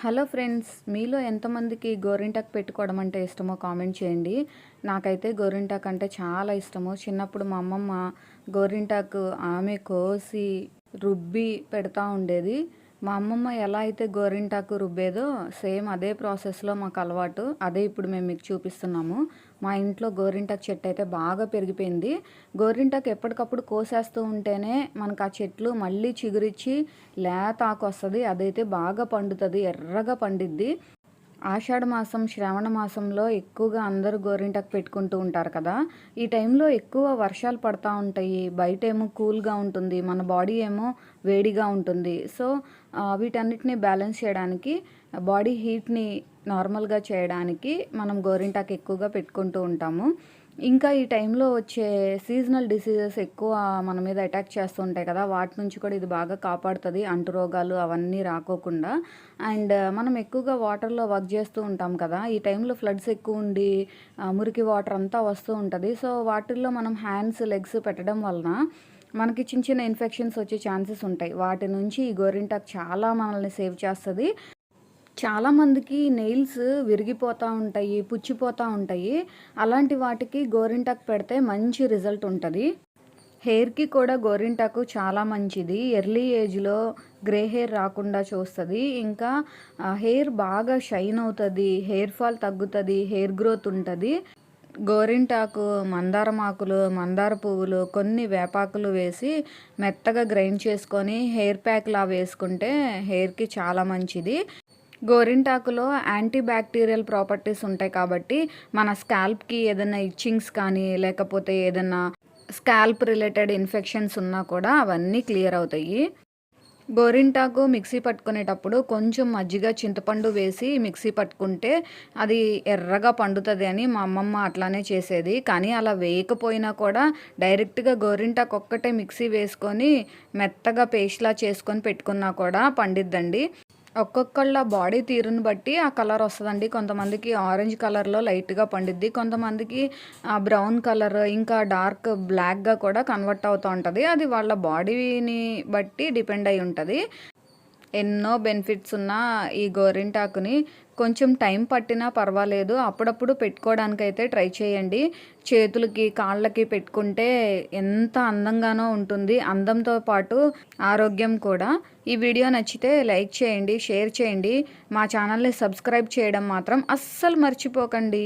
Hello friends, మీలో ఎంతమందికి గోరింటాకు పెట్టుకోవడం అంటే ఇష్టమో కామెంట్ చేయండి. నాకైతే గోరింటాకు అంటే చాలా ఇష్టము. చిన్నప్పుడు మా అమ్మమ్మ గోరింటాకు ఆమె కోసి రుబ్బి పెడతా ఉండేది. మా అమ్మమ్మ ఎలా అయితే గోరింటాకు రుబ్బేదో సేమ్ అదే ప్రాసెస్లో మాకు అలవాటు. అదే ఇప్పుడు మేము మీకు చూపిస్తున్నాము. మా ఇంట్లో గోరింటాకు చెట్టు అయితే బాగా పెరిగిపోయింది. గోరింటాకు ఎప్పటికప్పుడు కోసేస్తూ ఉంటేనే మనకు ఆ చెట్లు మళ్ళీ చిగురిచ్చి లేత ఆకు వస్తుంది. అదైతే బాగా పండుతుంది, ఎర్రగా పండిద్ది. ఆషాఢ మాసం, శ్రావణ మాసంలో ఎక్కువగా అందరూ గోరింటాకు పెట్టుకుంటూ ఉంటారు కదా. ఈ టైంలో ఎక్కువ వర్షాలు పడతా ఉంటాయి. బయట ఏమో కూల్గా ఉంటుంది, మన బాడీ ఏమో వేడిగా ఉంటుంది. సో వీటన్నిటిని బ్యాలెన్స్ చేయడానికి, బాడీ హీట్ని నార్మల్గా చేయడానికి మనం గోరింటాకు ఎక్కువగా పెట్టుకుంటూ ఉంటాము. ఇంకా ఈ టైంలో వచ్చే సీజనల్ డిసీజెస్ ఎక్కువ మన మీద అటాక్ చేస్తూ ఉంటాయి కదా, వాటి నుంచి కూడా ఇది బాగా కాపాడుతుంది, అంటురోగాలు అవన్నీ రాకోకుండా. అండ్ మనం ఎక్కువగా వాటర్లో వర్క్ చేస్తూ ఉంటాం కదా, ఈ టైంలో ఫ్లడ్స్ ఎక్కువ ఉండి మురికి వాటర్ అంతా వస్తూ ఉంటుంది. సో వాటిల్లో మనం హ్యాండ్స్, లెగ్స్ పెట్టడం వలన మనకి చిన్న చిన్న ఇన్ఫెక్షన్స్ వచ్చే ఛాన్సెస్ ఉంటాయి. వాటి నుంచి ఈ గోరింటాకు చాలా మనల్ని సేవ్ చేస్తుంది. చాలామందికి నెయిల్స్ విరిగిపోతూ ఉంటాయి, పుచ్చిపోతూ ఉంటాయి. అలాంటి వాటికి గోరింటాకు పెడితే మంచి రిజల్ట్ ఉంటుంది. హెయిర్కి కూడా గోరింటాకు చాలా మంచిది. ఎర్లీ ఏజ్లో గ్రే హెయిర్ రాకుండా చూస్తుంది. ఇంకా హెయిర్ బాగా షైన్ అవుతుంది, హెయిర్ ఫాల్ తగ్గుతుంది, హెయిర్ గ్రోత్ ఉంటుంది. గోరింటాకు, మందారం ఆకులు, మందార పువ్వులు, కొన్ని వేపాకులు వేసి మెత్తగా గ్రైండ్ చేసుకొని హెయిర్ ప్యాక్లా వేసుకుంటే హెయిర్కి చాలా మంచిది. గోరింటాకులో యాంటీ బ్యాక్టీరియల్ ప్రాపర్టీస్ ఉంటాయి కాబట్టి మన స్కాల్ప్కి ఏదైనా ఇచ్చింగ్స్ కానీ లేకపోతే ఏదైనా స్కాల్ప్ రిలేటెడ్ ఇన్ఫెక్షన్స్ ఉన్నా కూడా అవన్నీ క్లియర్ అవుతాయి. గోరింటాకు మిక్సీ పట్టుకునేటప్పుడు కొంచెం మజ్జిగ, చింతపండు వేసి మిక్సీ పట్టుకుంటే అది ఎర్రగా పండుతుంది అని మా అమ్మమ్మ అట్లానే చేసేది. కానీ అలా వేయకపోయినా కూడా డైరెక్ట్గా గోరింటాకు ఒక్కటే మిక్సీ వేసుకొని మెత్తగా పేస్ట్లా చేసుకొని పెట్టుకున్నా కూడా పండిద్దండి. ఒక్కొక్కళ్ళ బాడీ తీరుని బట్టి ఆ కలర్ వస్తుందండి. కొంతమందికి ఆరెంజ్ కలర్లో లైట్గా పండిద్ది, కొంతమందికి బ్రౌన్ కలర్, ఇంకా డార్క్ బ్లాక్గా కూడా కన్వర్ట్ అవుతూ ఉంటుంది. అది వాళ్ళ బాడీని బట్టి డిపెండ్ అయి ఉంటుంది. ఎన్నో బెనిఫిట్స్ ఉన్న ఈ గోరింటాకుని కొంచెం టైం పట్టినా పర్వాలేదు, అప్పుడప్పుడు పెట్టుకోవడానికైతే ట్రై చేయండి. చేతులకి, కాళ్ళకి పెట్టుకుంటే ఎంత అందంగానో ఉంటుంది. అందంతో పాటు ఆరోగ్యం కూడా. ఈ వీడియో నచ్చితే లైక్ చేయండి, షేర్ చేయండి. మా ఛానల్ని సబ్స్క్రైబ్ చేయడం మాత్రం అస్సలు మర్చిపోకండి.